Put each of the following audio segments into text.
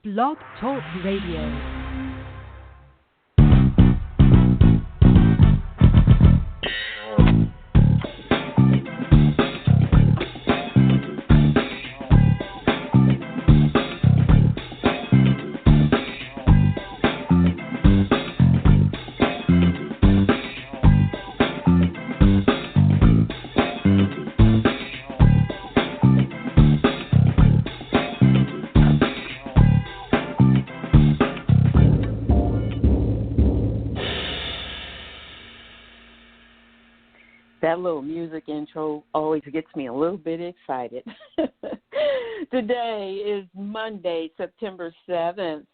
Blog Talk Radio. That little music intro always gets me a little bit excited. Today is Monday, September 7th,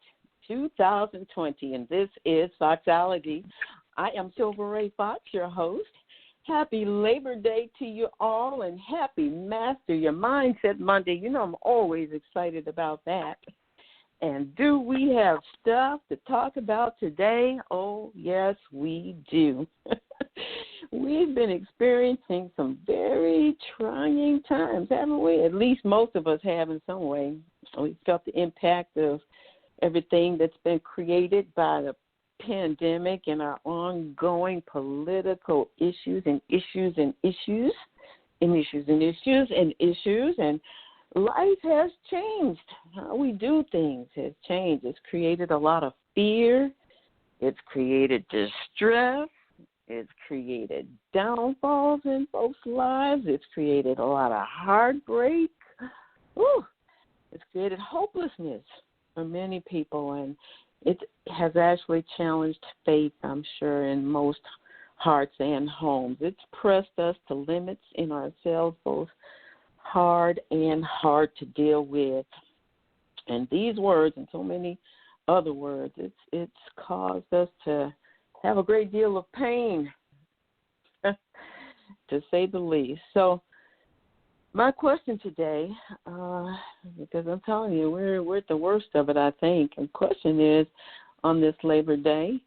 2020, and this is Foxology. I am Silver Ray Fox, your host. Happy Labor Day to you all, and happy Master Your Mindset Monday. You know I'm always excited about that. And do we have stuff to talk about today? Oh, yes, we do. We've been experiencing some very trying times, haven't we? At least most of us have in some way. We've felt the impact of everything that's been created by the pandemic and our ongoing political issues and issues and issues and issues and issues and issues. And life has changed. How we do things has changed. It's created a lot of fear. It's created distress. It's created downfalls in folks' lives. It's created a lot of heartbreak. Ooh, it's created hopelessness for many people, and it has actually challenged faith, I'm sure, in most hearts and homes. It's pressed us to limits in ourselves, both hard and hard to deal with. And these words and so many other words, it's caused us to have a great deal of pain, to say the least. So my question today, because I'm telling you, we're at the worst of it, I think. And the question is, on this Labor Day,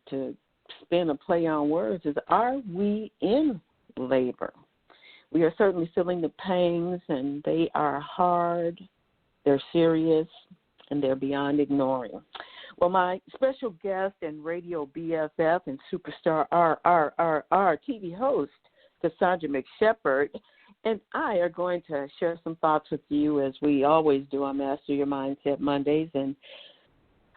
to spin a play on words, is are we in labor? We are certainly feeling the pangs, and they are hard, they're serious, and they're beyond ignoring. Well, my special guest and radio BFF and superstar RRRR TV host, Cassandra McShepard, and I are going to share some thoughts with you as we always do on Master Your Mindset Mondays. And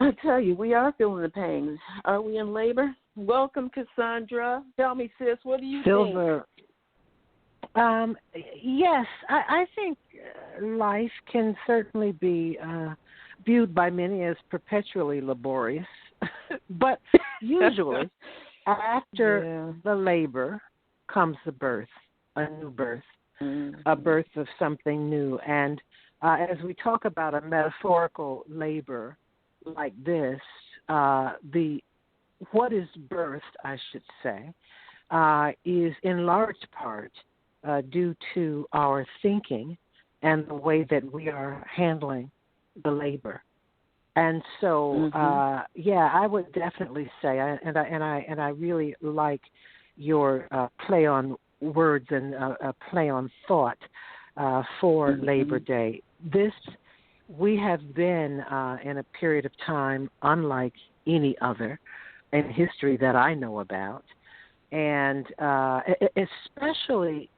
I tell you, we are feeling the pangs. Are we in labor? Welcome, Cassandra. Tell me, sis, what do you Silver. think? Yes, I think life can certainly be viewed by many as perpetually laborious, but usually after the labor comes the birth, a new birth, a birth of something new. And as we talk about a metaphorical labor like this, what is birthed, I should say, is in large part due to our thinking and the way that we are handling the labor. And so, I would definitely say, and I really like your play on words and play on thought for Labor Day. We have been in a period of time unlike any other in history that I know about, and especially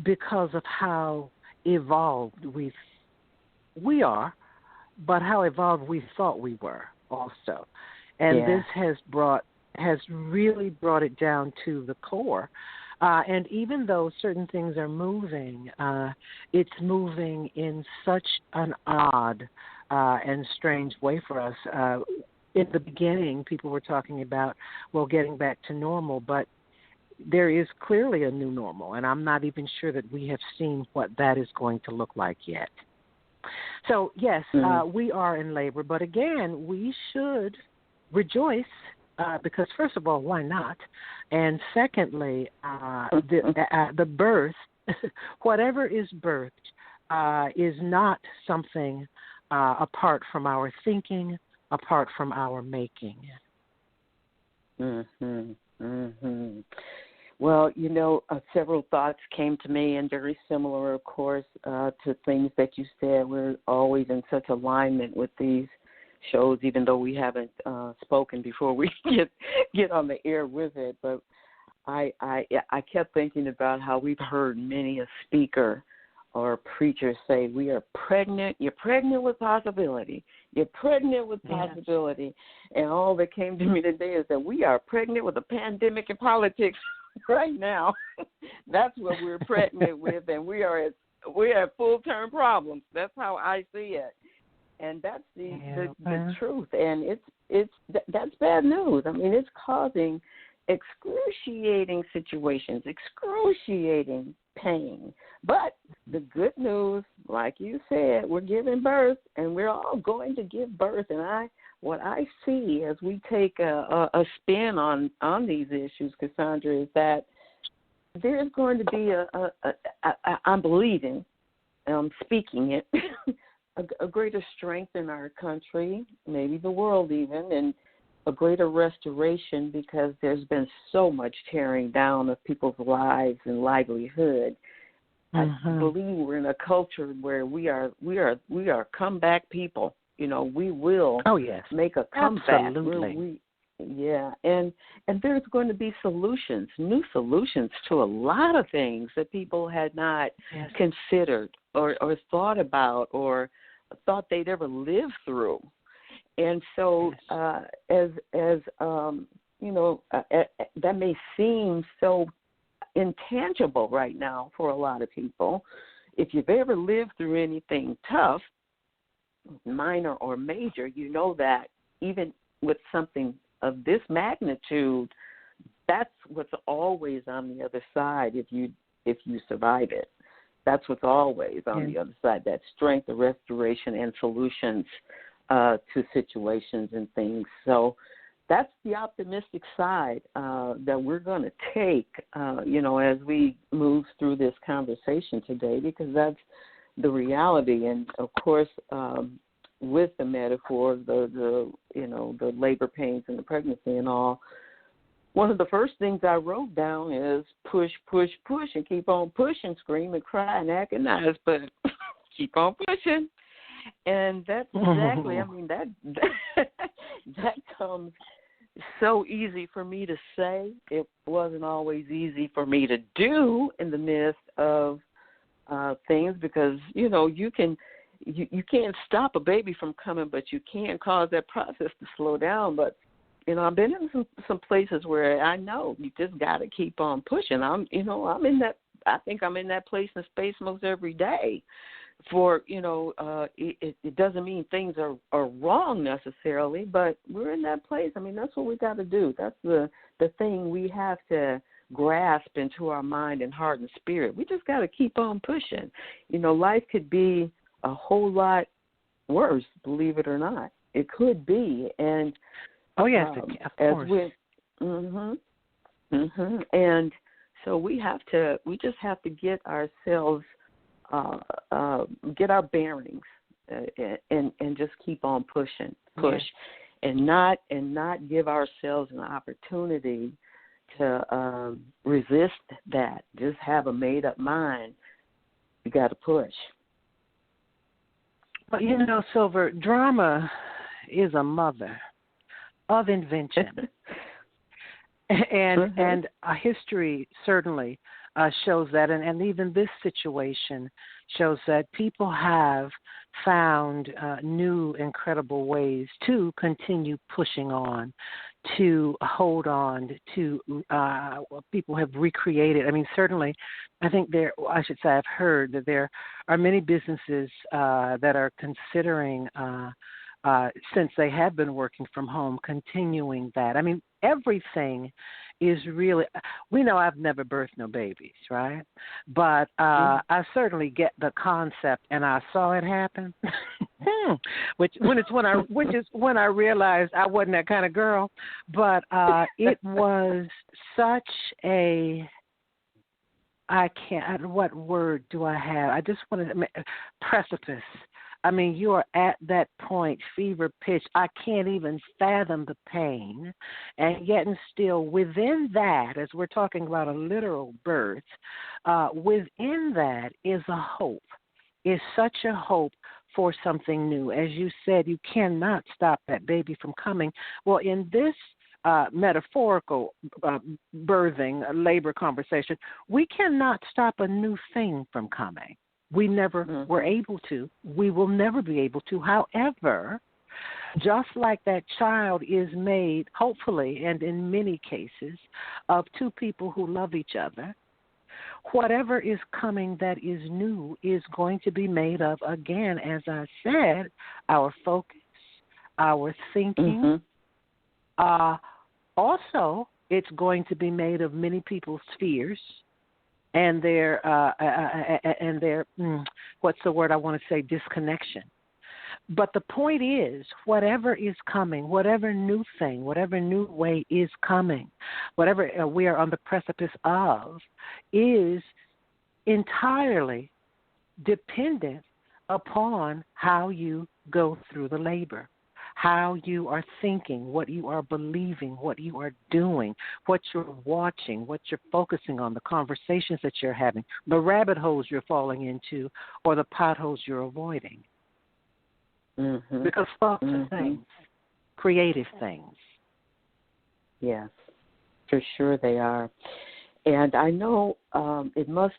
because of how evolved we are, but how evolved we thought we were also. And this has really brought it down to the core. And even though certain things are moving, it's moving in such an odd and strange way for us. In the beginning, people were talking about, getting back to normal, but there is clearly a new normal, and I'm not even sure that we have seen what that is going to look like yet. So, yes, we are in labor, but again, we should rejoice because, first of all, why not? And secondly, the birth, whatever is birthed, is not something apart from our thinking, apart from our making. Well, several thoughts came to me, and very similar, of course, to things that you said. We're always in such alignment with these shows, even though we haven't spoken before we get on the air with it. But I kept thinking about how we've heard many a speaker or preacher say, we are pregnant. You're pregnant with possibility. You're pregnant with possibility. And all that came to me today is that we are pregnant with a pandemic in politics right now. That's what we're pregnant with, and we are at full-term problems. That's how I see it. And that's the truth. And that's bad news. I mean, it's causing excruciating situations, excruciating pain. But the good news, like you said, we're giving birth, and we're all going to give birth. And what I see as we take a spin on these issues, Cassandra, is that there's going to be I'm believing, I'm speaking it, a greater strength in our country, maybe the world even, and a greater restoration, because there's been so much tearing down of people's lives and livelihood. I believe we're in a culture where we are comeback people. You know, we will make a comeback. Absolutely. And there's going to be solutions, new solutions to a lot of things that people had not considered or thought about or thought they'd ever live through. And so, that may seem so intangible right now for a lot of people. If you've ever lived through anything tough, minor or major, you know that even with something of this magnitude, that's what's always on the other side if you survive it. That's what's always on the other side, that strength, the restoration, and solutions to situations and things. So that's the optimistic side that we're going to take, as we move through this conversation today, because that's the reality. And of course, with the metaphor, the labor pains and the pregnancy and all, one of the first things I wrote down is push, push, push, and keep on pushing, scream and cry and agonize, but keep on pushing. And that's exactly, I mean, that comes so easy for me to say. It wasn't always easy for me to do in the midst of things, because, you can't stop a baby from coming, but you can cause that process to slow down. But, I've been in some places where I know you just got to keep on pushing. I'm in that, I think I'm in that place and space most every day. For, it doesn't mean things are wrong necessarily, but we're in that place. I mean, that's what we got to do. That's the thing we have to grasp into our mind and heart and spirit. We just got to keep on pushing. Life could be a whole lot worse, believe it or not. It could be. And of course. And so we just have to get ourselves, get our bearings, and just keep on push, and not give ourselves an opportunity to resist that. Just have a made up mind. You got to push. But Silver, drama is a mother of invention, and history certainly shows that, and even this situation shows that people have found new, incredible ways to continue pushing on, to hold on, to people have recreated. I mean, certainly, I think I've heard that there are many businesses that are considering, since they have been working from home, continuing that. I mean, everything is really, we know I've never birthed no babies, right? But I certainly get the concept, and I saw it happen. Which is when I realized I wasn't that kind of girl. But it was such a, what word do I have? I just wanted to precipice. I mean, you are at that point, fever pitch. I can't even fathom the pain. And yet and still within that, as we're talking about a literal birth, within that is a hope, is such a hope for something new. As you said, you cannot stop that baby from coming. Well, in this metaphorical birthing, labor conversation, we cannot stop a new thing from coming. We never were able to. We will never be able to. However, just like that child is made, hopefully, and in many cases, of two people who love each other, whatever is coming that is new is going to be made of, again, as I said, our focus, our thinking. Also, it's going to be made of many people's fears and their what's the word I want to say, disconnection. But the point is, whatever is coming, whatever new thing, whatever new way is coming, whatever we are on the precipice of, is entirely dependent upon how you go through the labor, how you are thinking, what you are believing, what you are doing, what you're watching, what you're focusing on, the conversations that you're having, the rabbit holes you're falling into, or the potholes you're avoiding. Because thoughts are things, creative things. Yes, for sure they are. And I know it must,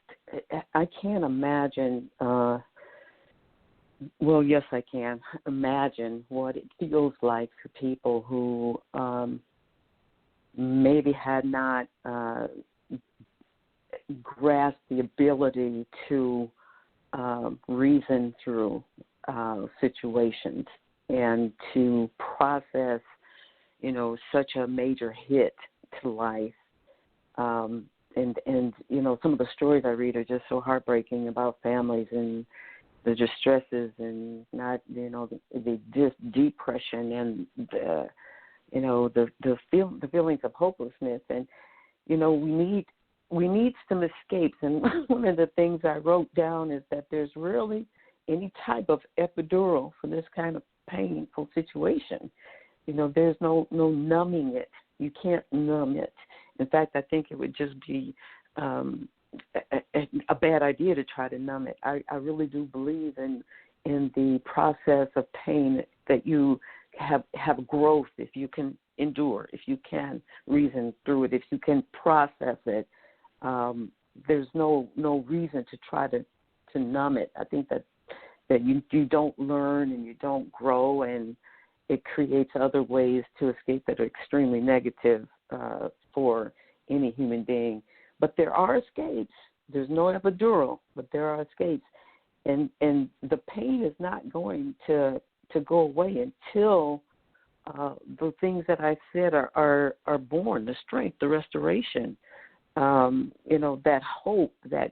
I can't imagine, well, yes, I can imagine what it feels like for people who maybe had not grasped the ability to reason through situations and to process, such a major hit to life. And some of the stories I read are just so heartbreaking about families and the distresses and not, the depression and the feelings of hopelessness. And, we need some escapes. And one of the things I wrote down is that there's really any type of epidural for this kind of painful situation. There's no numbing it. You can't numb it. In fact, I think it would just be a bad idea to try to numb it. I really do believe in the process of pain, that you have growth if you can endure, if you can reason through it, if you can process it. There's no reason to try to numb it. I think that you don't learn and you don't grow, and it creates other ways to escape that are extremely negative for any human being. But there are escapes. There's no epidural, but there are escapes. And the pain is not going to go away until the things that I said are born, the strength, the restoration, that hope, that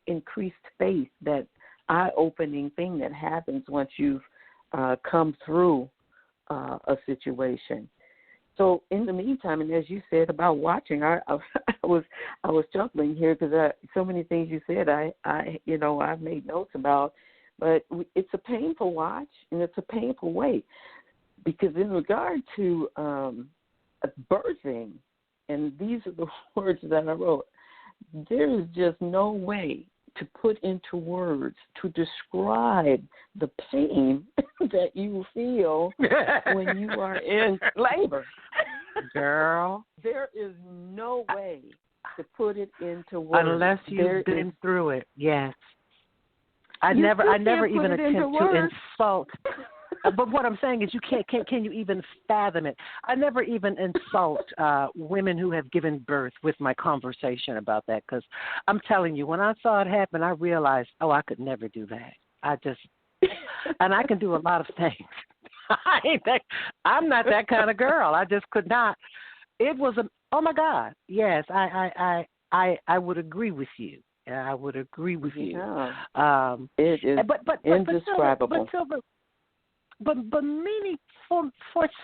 increased faith, that eye-opening thing that happens once you've come through a situation. So in the meantime, and as you said about watching, I was chuckling here because so many things you said I've made notes about, but it's a painful watch and it's a painful wait, because in regard to birthing, and these are the words that I wrote, there is just no way to put into words to describe the pain that you feel when you are in labor. Girl. There is no way to put it into words. Unless you've been through it, yes. I never even attempt to insult. But what I'm saying is, can you even fathom it? I never even insult women who have given birth with my conversation about that, because I'm telling you, when I saw it happen, I realized, I could never do that. And I can do a lot of things. I'm not that kind of girl. I just could not. It was oh my God, yes, I would agree with you. I would agree with you. Yeah. It is indescribable. But many, for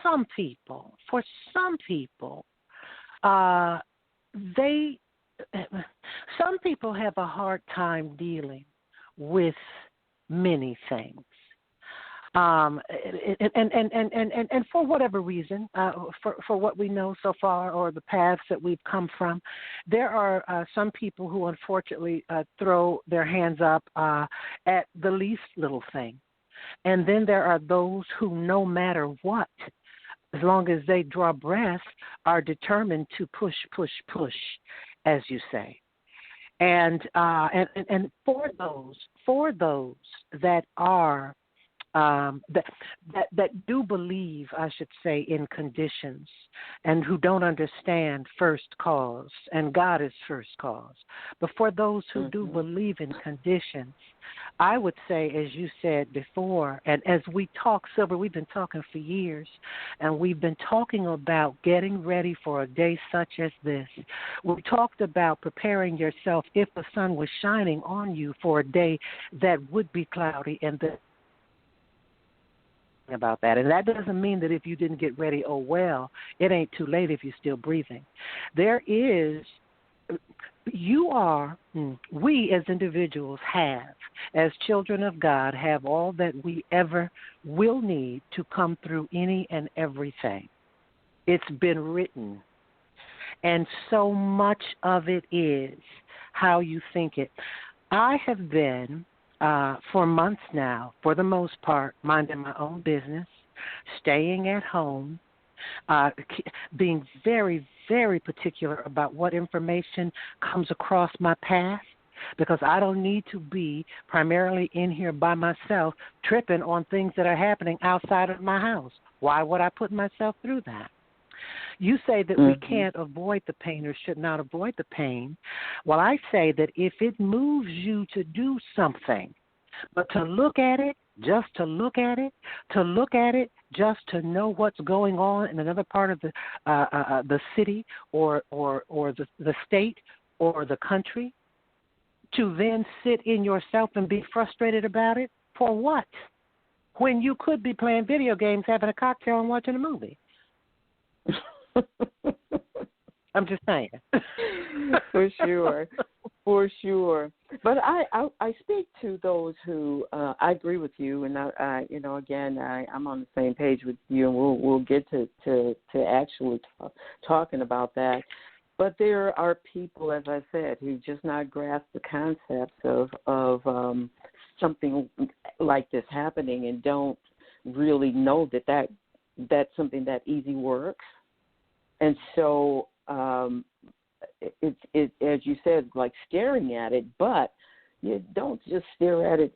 some people, some people have a hard time dealing with many things. And for whatever reason, for what we know so far, or the paths that we've come from, there are some people who unfortunately throw their hands up at the least little thing. And then there are those who, no matter what, as long as they draw breath, are determined to push, push, push, as you say. And for those that are that do believe, I should say, in conditions, and who don't understand first cause, and God is first cause. But for those who do believe in conditions, I would say, as you said before, and as we talk, Silver, we've been talking for years, and we've been talking about getting ready for a day such as this. We talked about preparing yourself if the sun was shining on you for a day that would be cloudy, and about that. And that doesn't mean that if you didn't get ready, oh well, it ain't too late if you're still breathing. We as individuals have, as children of God, have all that we ever will need to come through any and everything. It's been written. And so much of it is how you think it. I have been for months now, for the most part, minding my own business, staying at home, being very, very particular about what information comes across my path, because I don't need to be primarily in here by myself tripping on things that are happening outside of my house. Why would I put myself through that? You say that we can't avoid the pain or should not avoid the pain. Well, I say that if it moves you to do something, but to look at it, just to look at it, just to know what's going on in another part of the city or the state or the country, to then sit in yourself and be frustrated about it, for what? When you could be playing video games, having a cocktail, and watching a movie. I'm just saying. For sure. But I speak to those who I agree with you, and I'm on the same page with you, and we'll get to actually talking about that. But there are people, as I said, who just not grasp the concepts of something like this happening, and don't really know that that's something that easy works. And so it as you said, like staring at it, but you don't just stare at it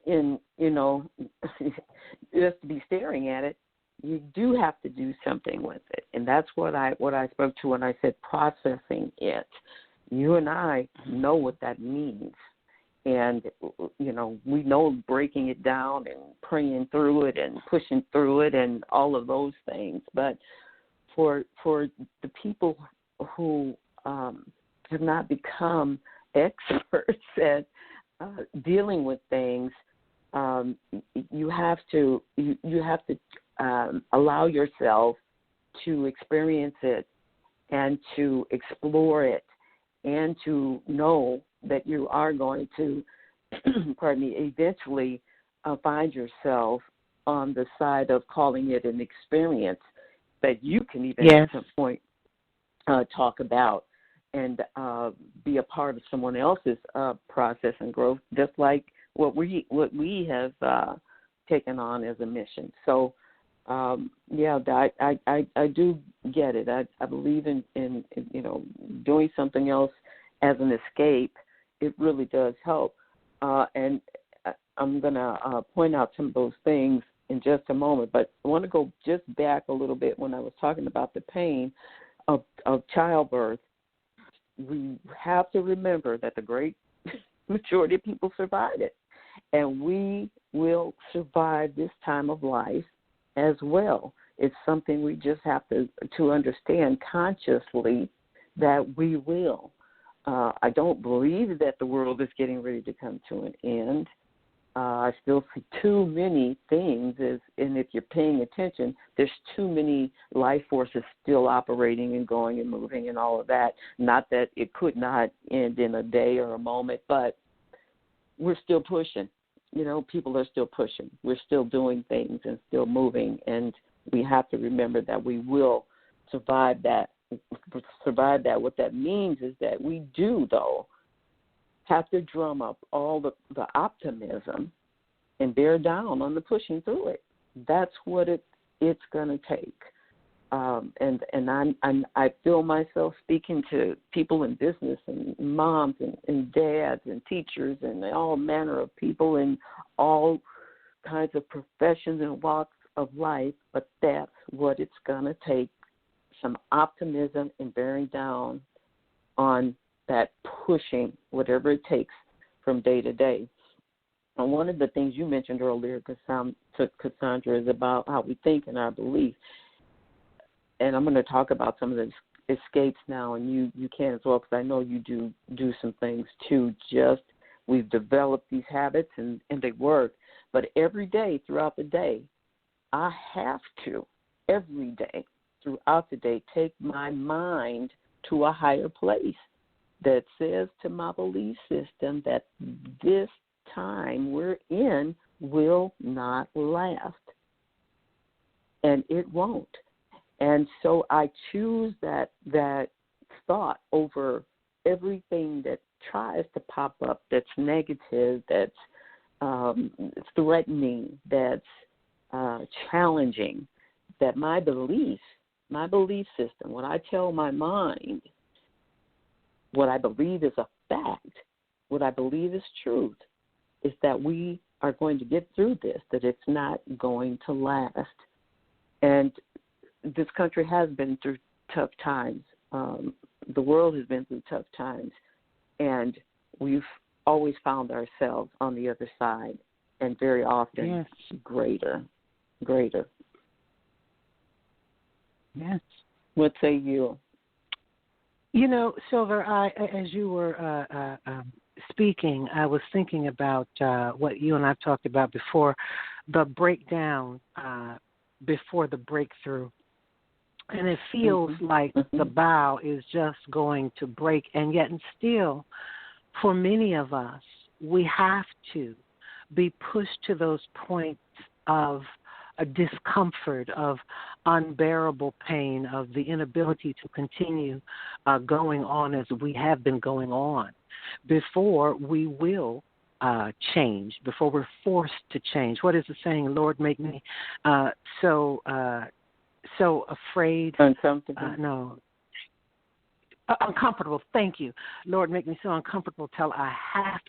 just to be staring at it. You do have to do something with it. And that's what I spoke to when I said processing it. You and I know what that means. And, we know breaking it down and praying through it and pushing through it and all of those things. But for the people who have not become experts at dealing with things, you have to allow yourself to experience it and to explore it, and to know that you are going to, eventually find yourself on the side of calling it an experience that you can even at some point talk about and be a part of someone else's process and growth, just like what we have taken on as a mission. So, I do get it. I believe in doing something else as an escape. It really does help. And I'm going to point out some of those things in just a moment, but I want to go just back a little bit when I was talking about the pain of childbirth. We have to remember that the great majority of people survive it, and we will survive this time of life as well. It's something we just have to understand consciously that we will. I don't believe that the world is getting ready to come to an end. I still see too many things, and if you're paying attention, there's too many life forces still operating and going and moving and all of that. Not that it could not end in a day or a moment, but we're still pushing. People are still pushing. We're still doing things and still moving, and we have to remember that we will survive that. What that means is that we do, though, have to drum up all the optimism and bear down on the pushing through it. That's what it's going to take. And I feel myself speaking to people in business and moms and dads and teachers and all manner of people in all kinds of professions and walks of life, but that's what it's going to take, some optimism and bearing down on that pushing, whatever it takes from day to day. And one of the things you mentioned earlier, Cassandra, is about how we think and our beliefs. And I'm going to talk about some of the escapes now, and you can as well, because I know you do some things too. Just we've developed these habits, and they work. But every day throughout the day, I have to, every day throughout the day, take my mind to a higher place that says to my belief system that this time we're in will not last. And it won't. And so I choose that thought over everything that tries to pop up that's negative, that's threatening, that's challenging. That my belief system, when I tell my mind what I believe is a fact, what I believe is truth, is that we are going to get through this, that it's not going to last. And this country has been through tough times. The world has been through tough times, and we've always found ourselves on the other side, and very often greater. Yes. What say you? You know, Silver, as you were speaking, I was thinking about what you and I've talked about before, the breakdown before the breakthrough. And it feels like the bow is just going to break, and yet and still, for many of us, we have to be pushed to those points of a discomfort, of unbearable pain, of the inability to continue going on as we have been going on before we will change, before we're forced to change. What is the saying? Lord, make me so afraid. Uncomfortable. Uncomfortable. Thank you. Lord, make me so uncomfortable till I have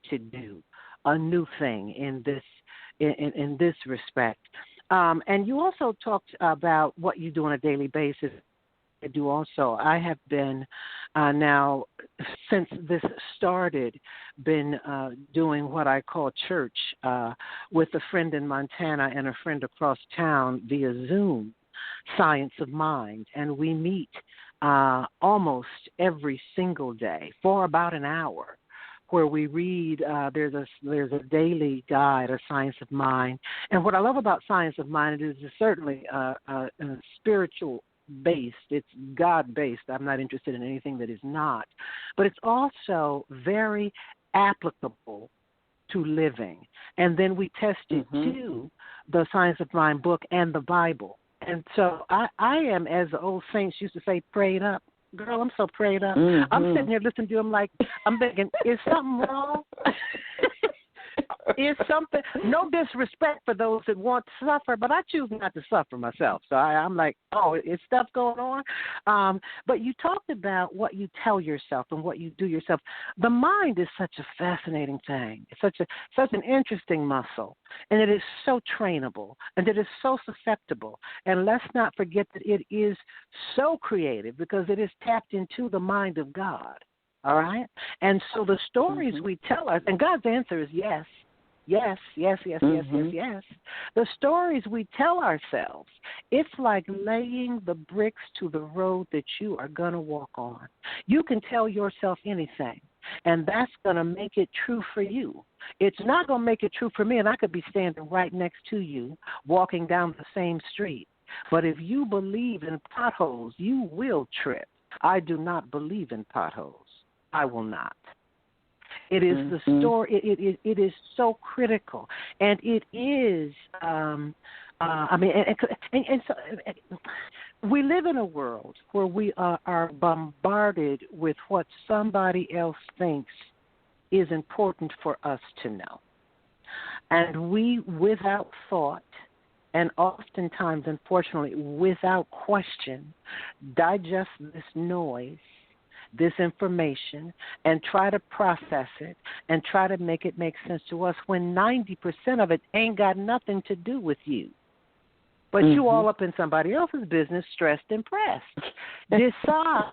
to do a new thing in this respect. And you also talked about what you do on a daily basis. I do also. I have been now, since this started, been doing what I call church with a friend in Montana and a friend across town via Zoom, Science of Mind. And we meet almost every single day for about an hour, where we read, there's a daily guide, a Science of Mind. And what I love about Science of Mind is it's certainly spiritual based. It's God-based. I'm not interested in anything that is not. But it's also very applicable to living. And then we test it to the Science of Mind book and the Bible. And so I am, as the old saints used to say, prayed up. Girl, I'm so prayed up. I'm sitting here listening to him like, I'm thinking, is something wrong? Is something, no disrespect for those that want to suffer, but I choose not to suffer myself. So I'm like, oh, is stuff going on? But you talked about what you tell yourself and what you do yourself. The mind is such a fascinating thing. It's such an interesting muscle, and it is so trainable, and it is so susceptible. And let's not forget that it is so creative because it is tapped into the mind of God. All right? And so the stories we tell us, and God's answer is yes. Yes. The stories we tell ourselves, it's like laying the bricks to the road that you are going to walk on. You can tell yourself anything, and that's going to make it true for you. It's not going to make it true for me, and I could be standing right next to you, walking down the same street. But if you believe in potholes, you will trip. I do not believe in potholes. I will not. It is the story. It is so critical, and it is. And so we live in a world where we are bombarded with what somebody else thinks is important for us to know. And we, without thought, and oftentimes, unfortunately, without question, digest this noise, this information, and try to process it and try to make it make sense to us when 90% of it ain't got nothing to do with you. But you all up in somebody else's business, stressed and pressed. Decide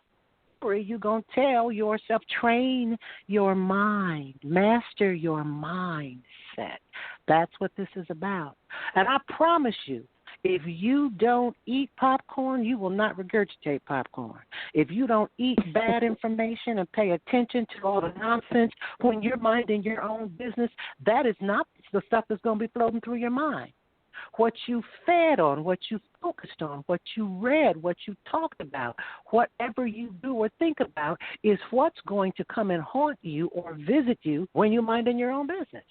you're going to tell yourself, train your mind, master your mindset. That's what this is about. And I promise you, if you don't eat popcorn, you will not regurgitate popcorn. If you don't eat bad information and pay attention to all the nonsense when you're minding your own business, that is not the stuff that's going to be floating through your mind. What you fed on, what you focused on, what you read, what you talked about, whatever you do or think about is what's going to come and haunt you or visit you when you're minding your own business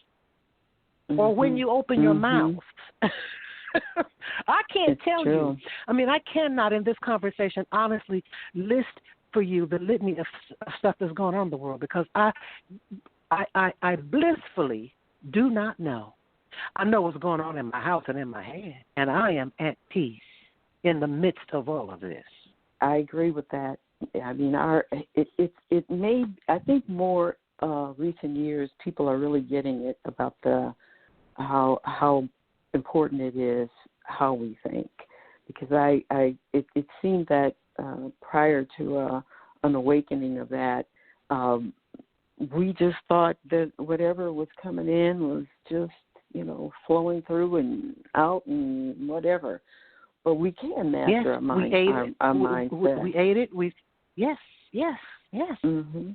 or when you open your mouth. I can't tell you. I mean, I cannot in this conversation honestly list for you the litany of stuff that's going on in the world because I blissfully do not know. I know what's going on in my house and in my head, and I am at peace in the midst of all of this. I agree with that. I mean, it may. I think more recent years, people are really getting it about how important it is how we think, because it seemed that prior to an awakening of that, we just thought that whatever was coming in was just flowing through and out and whatever. But we can master our mind, our mindset. We ate it. Yes. Mm-hmm.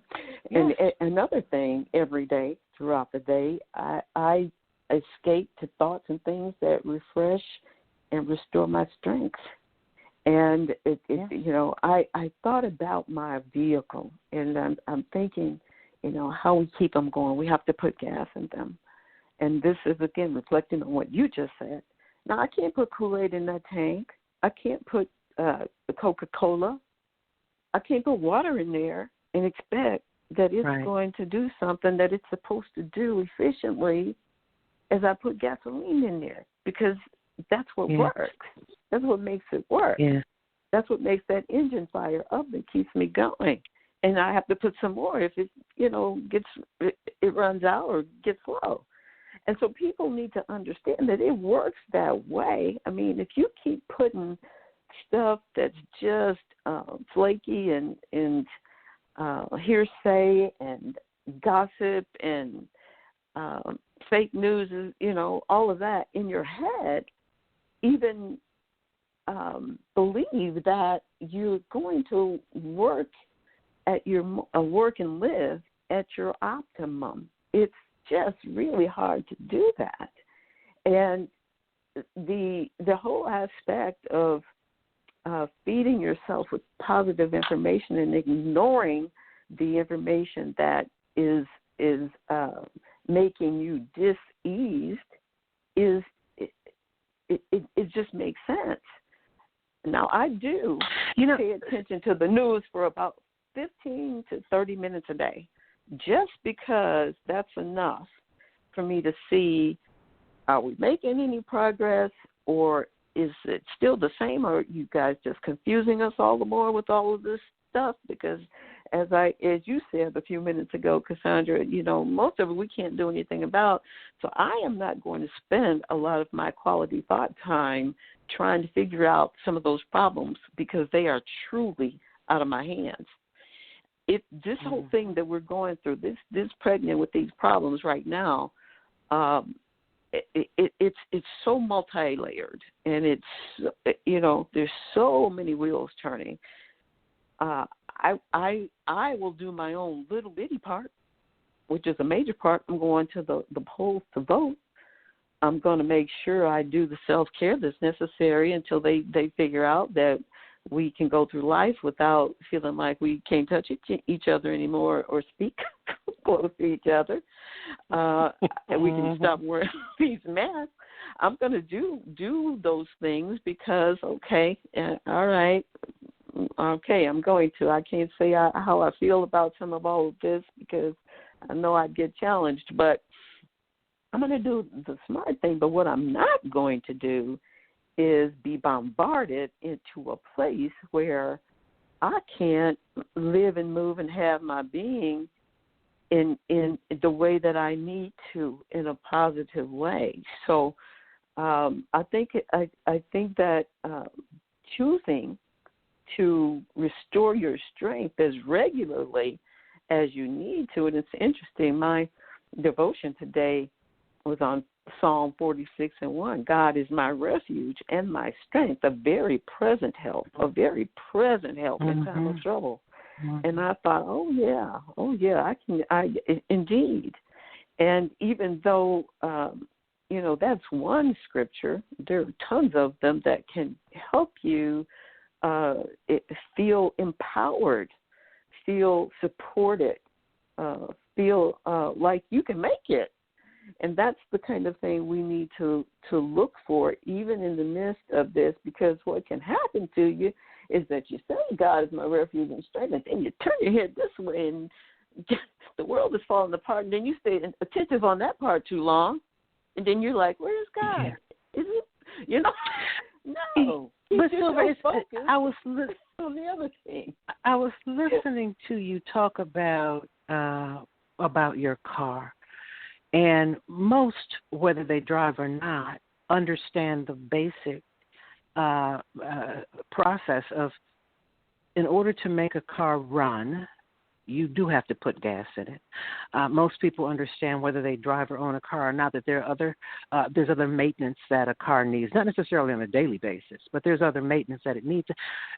And another thing, every day, throughout the day, I escape to thoughts and things that refresh and restore my strength. And I thought about my vehicle, and I'm thinking, how we keep them going. We have to put gas in them. And this is, again, reflecting on what you just said. Now, I can't put Kool-Aid in that tank. I can't put Coca-Cola. I can't put water in there and expect that it's going to do something that it's supposed to do efficiently as I put gasoline in there, because that's what works. That's what makes it work. Yeah. That's what makes that engine fire up and keeps me going. And I have to put some more if it, it runs out or gets low. And so people need to understand that it works that way. I mean, if you keep putting stuff that's just flaky and hearsay and gossip and fake news, all of that in your head, even believe that you're going to work at your work and live at your optimum. It's just really hard to do that. And the whole aspect of feeding yourself with positive information and ignoring the information that is making you diseased it just makes sense. Now, I do pay attention to the news for about 15 to 30 minutes a day, just because that's enough for me to see, are we making any progress, or is it still the same, or are you guys just confusing us all the more with all of this stuff? Because as you said a few minutes ago, Cassandra, most of it we can't do anything about. So I am not going to spend a lot of my quality thought time trying to figure out some of those problems, because they are truly out of my hands. This whole thing that we're going through, this pregnant with these problems right now, it's so multi-layered, and it's there's so many wheels turning. I will do my own little bitty part, which is a major part. I'm going to the polls to vote. I'm going to make sure I do the self-care that's necessary until they figure out that we can go through life without feeling like we can't touch each other anymore or speak close to each other. And we can stop wearing these masks. I'm going to do those things because, all right, I'm going to. I can't say how I feel about some of all of this because I know I'd get challenged, but I'm going to do the smart thing, but what I'm not going to do is be bombarded into a place where I can't live and move and have my being in the way that I need to, in a positive way. So I think that choosing to restore your strength as regularly as you need to, and it's interesting, my devotion today was on Psalm 46:1. God is my refuge and my strength, a very present help in time of trouble. Mm-hmm. And I thought, oh yeah, indeed. And even though, that's one scripture, there are tons of them that can help you feel empowered, feel supported, feel like you can make it. And that's the kind of thing we need to look for, even in the midst of this, because what can happen to you is that you say, God is my refuge and strength, and then you turn your head this way, and the world is falling apart, and then you stay attentive on that part too long, and then you're like, where's God? Yeah. Is it, no. But Silver, I was on the other thing. I was listening to you talk about your car. And most, whether they drive or not, understand the basic process of, in order to make a car run, you do have to put gas in it. Most people understand, whether they drive or own a car or not, that there's other maintenance that a car needs, not necessarily on a daily basis, but there's other maintenance that it needs.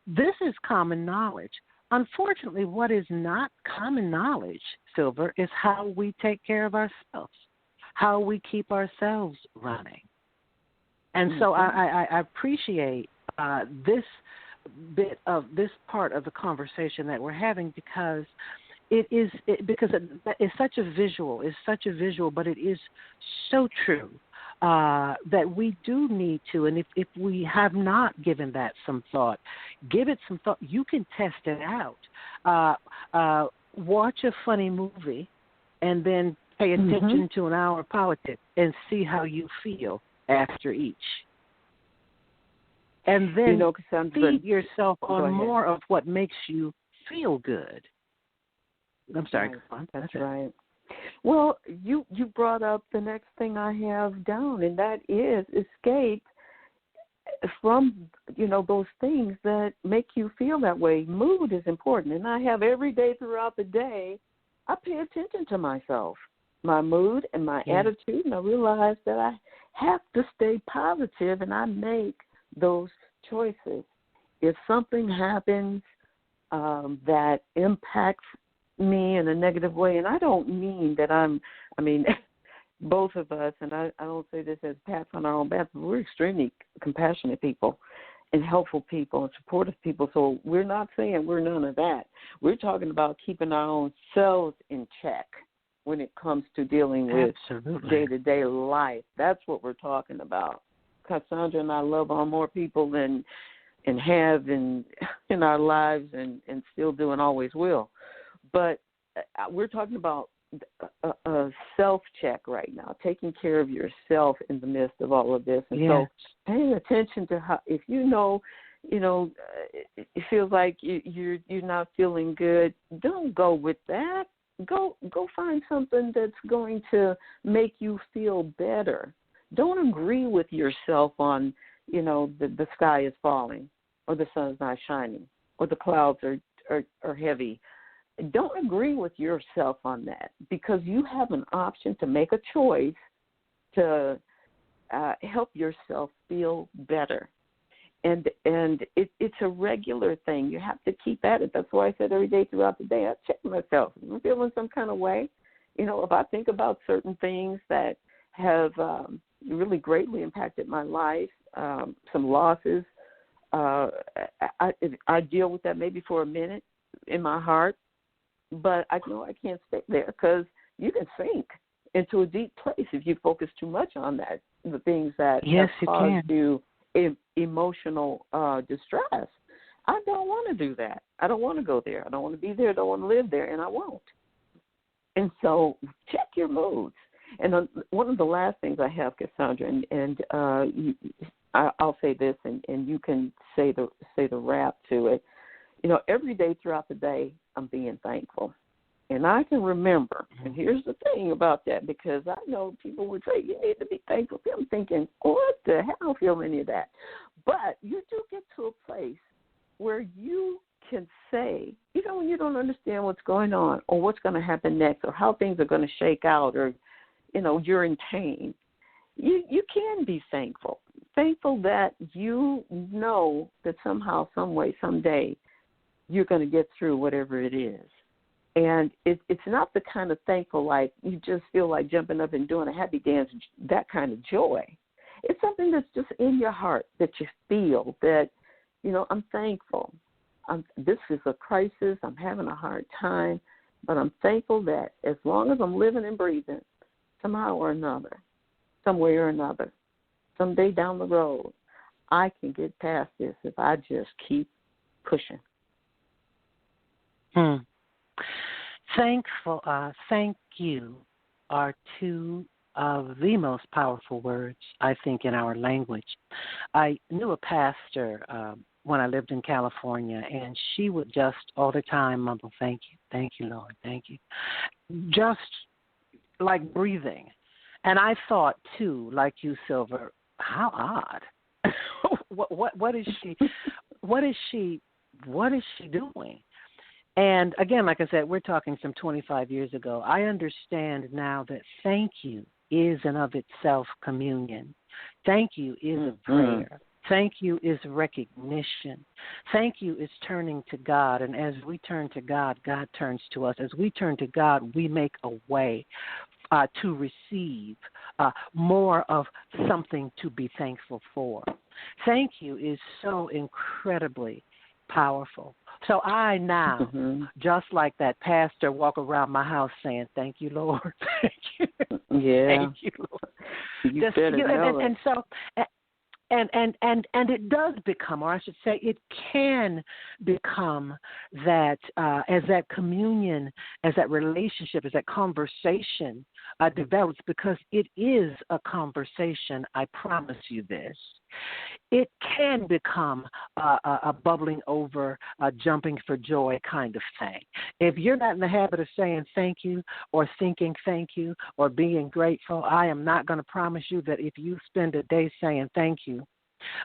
This is common knowledge. Unfortunately, what is not common knowledge, Silver, is how we take care of ourselves, how we keep ourselves running. And so I appreciate this bit of this part of the conversation that we're having, because it's such a visual, but it is so true that we do need to, and if we have not given that some thought, give it some thought. You can test it out. Watch a funny movie and then pay attention to an hour of politics and see how you feel after each. And then feed yourself on more of what makes you feel good. I'm sorry. That's right. Well, you brought up the next thing I have down, and that is escape from, those things that make you feel that way. Mood is important, and I have every day throughout the day, I pay attention to myself, my mood and my attitude, and I realize that I have to stay positive, and I make those choices. If something happens that impacts me in a negative way, and I don't mean that both of us, and I don't say this as pats on our own backs, but we're extremely compassionate people and helpful people and supportive people, so we're not saying we're none of that. We're talking about keeping our own selves in check when it comes to dealing with day-to-day life. That's what we're talking about. Cassandra and I love on more people than have in our lives and still do and always will. But we're talking about a self-check right now, taking care of yourself in the midst of all of this. And so paying attention to how, if it feels like you're not feeling good, don't go with that. Go find something that's going to make you feel better. Don't agree with yourself on, the sky is falling or the sun's not shining or the clouds are heavy. Don't agree with yourself on that, because you have an option to make a choice to help yourself feel better. And it's a regular thing. You have to keep at it. That's why I said every day throughout the day, I check myself. If I'm feeling some kind of way, if I think about certain things that have really greatly impacted my life, some losses, I deal with that maybe for a minute in my heart, but I know I can't stay there, because you can sink into a deep place if you focus too much on that, the things that have caused you emotional distress. I don't want to do that. I don't want to go there. I don't want to be there. I don't want to live there, and I won't. And so check your moods. And one of the last things I have, Cassandra, I'll say this, and you can say the wrap to it. Every day throughout the day, I'm being thankful. And I can remember, and here's the thing about that, because I know people would say, you need to be thankful. I'm thinking, what the hell? I don't feel any of that. But you do get to a place where you can say, even when you don't understand what's going on or what's going to happen next or how things are going to shake out or, you're in pain, you can be thankful. Thankful that you know that somehow, some way, someday, you're going to get through whatever it is. And it's not the kind of thankful like you just feel like jumping up and doing a happy dance, that kind of joy. It's something that's just in your heart that you feel that, I'm thankful. This is a crisis. I'm having a hard time. But I'm thankful that as long as I'm living and breathing, somehow or another, some way or another, someday down the road, I can get past this if I just keep pushing. Thank you are two of the most powerful words, I think, in our language. I knew a pastor when I lived in California, and she would just all the time mumble, thank you, Lord, thank you. Just like breathing. And I thought, too, like you, Silver, how odd. What is she doing? And again, like I said, we're talking some 25 years ago. I understand now that thank you is in of itself communion. Thank you is a prayer. Thank you is recognition. Thank you is turning to God. And as we turn to God, God turns to us. As we turn to God, we make a way to receive more of something to be thankful for. Thank you is so incredibly powerful. So I now, just like that pastor, walk around my house saying, thank you, Lord. Thank you. Yeah. Thank you, Lord. You better know it. And so, and it does become, or I should say it can become that as that communion, as that relationship, as that conversation develops, because it is a conversation, I promise you this. It can become a bubbling over, jumping for joy kind of thing. If you're not in the habit of saying thank you or thinking thank you or being grateful, I am not going to promise you that if you spend a day saying thank you,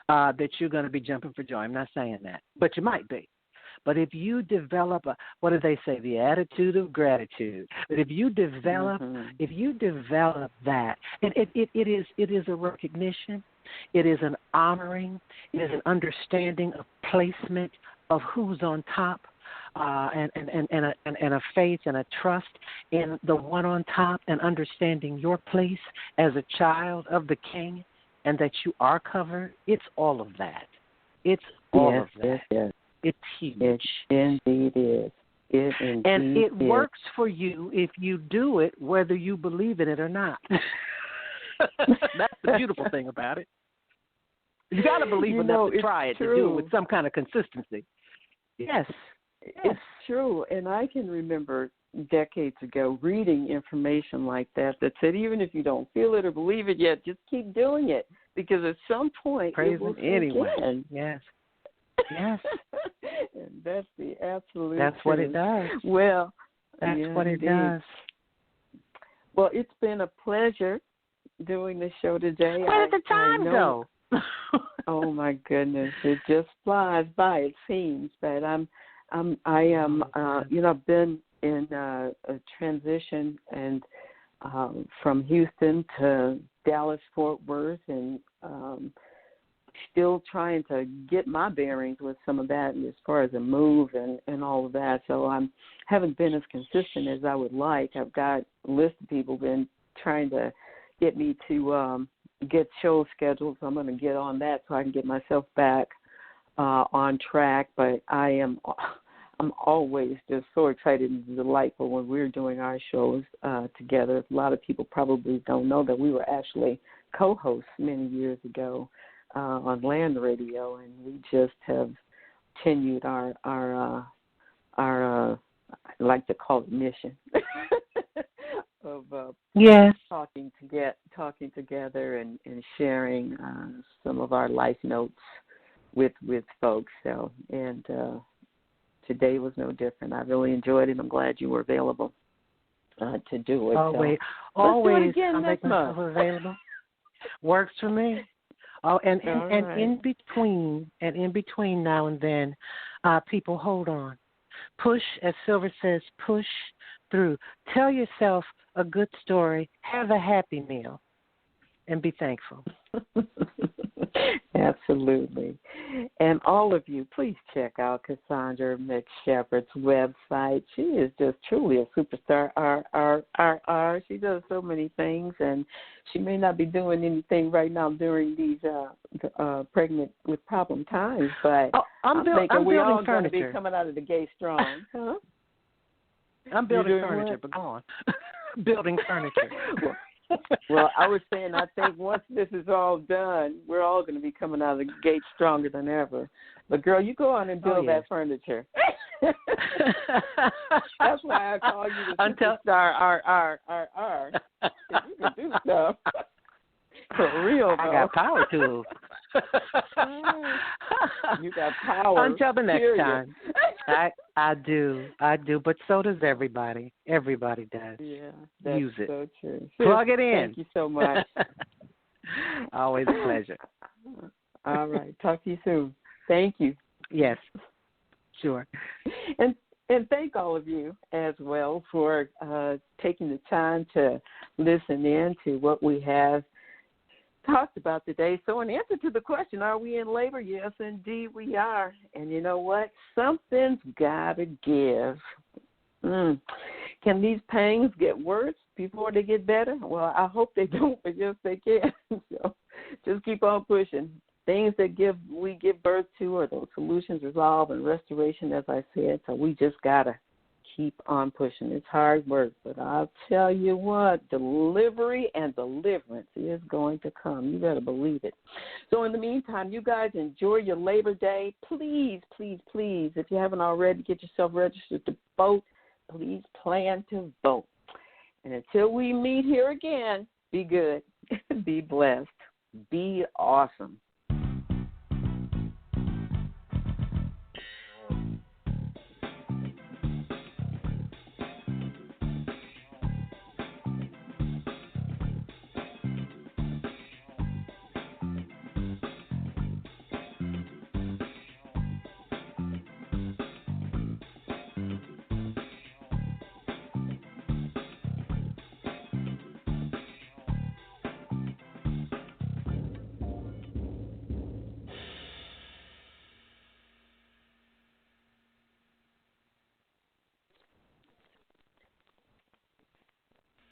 that you're going to be jumping for joy. I'm not saying that, but you might be. But if you develop what do they say, the attitude of gratitude. But if you develop, that, and it is a recognition, it is an honoring, it is an understanding of placement of who's on top, and a faith and a trust in the one on top, and understanding your place as a child of the King, and that you are covered. It's all of that. It's all of that. Yes. It's huge. It indeed is. And it works for you if you do it, whether you believe in it or not. That's the beautiful thing about it. You got to believe enough to try it, to do it with some kind of consistency. Yes. It's true. And I can remember decades ago reading information like that said even if you don't feel it or believe it yet, just keep doing it, because at some point it will anyway. In. Yes. And that's the absolute That's truth. what it does. Well, that's what it does. Well, it's been a pleasure doing the show today. Where did the time go? Oh my goodness, it just flies by, it seems. But I've been in a transition and from Houston to Dallas, Fort Worth, and still trying to get my bearings with some of that as far as a move and all of that. So I haven't been as consistent as I would like. I've got a list of people been trying to get me to get show schedules. So I'm going to get on that so I can get myself back on track. But I'm always just so excited and delightful when we're doing our shows together. A lot of people probably don't know that we were actually co-hosts many years ago on Land Radio, and we just have continued our I like to call it mission yes, talking together and sharing some of our life notes with folks. So today was no different. I really enjoyed it. I'm glad you were available to do it. Always, so always. let's do it again I next make myself month. available. Works for me. Oh, and right. in between now and then, people hold on. Push, as Silver says, push through. Tell yourself a good story. Have a happy meal, and be thankful. Absolutely. And all of you, please check out Cassandra McShepard's website. She is just truly a superstar. She does so many things, and she may not be doing anything right now during these pregnant with problem times, but I'm thinking we're all going to be coming out of the gate strong. Huh? I'm building furniture, but go on. Building furniture. Well, I was saying, I think once this is all done, we're all going to be coming out of the gate stronger than ever. But, girl, you go on and build that furniture. That's why I call you the superstar R. You can do stuff. For real, though. I got power tools. You got power. Until the next time. I do. But so does everybody. Everybody does. Yeah, that's Use it. So true. Plug it in. Thank you so much. Always a pleasure. All right. Talk to you soon. Thank you. Yes. Sure. And thank all of you as well for taking the time to listen in to what we have talked about today. So in answer to the question, are we in labor? Yes, indeed we are. And you know what? Something's got to give. Can these pains get worse before they get better? Well, I hope they don't, but yes, they can. So just keep on pushing. Things that we give birth to are those solutions, resolve, and restoration, as I said. So we just got to keep on pushing. It's hard work, but I'll tell you what, delivery and deliverance is going to come. You better believe it. So in the meantime, you guys enjoy your Labor Day. Please, please, please, if you haven't already, get yourself registered to vote. Please plan to vote. And until we meet here again, be good, be blessed, be awesome.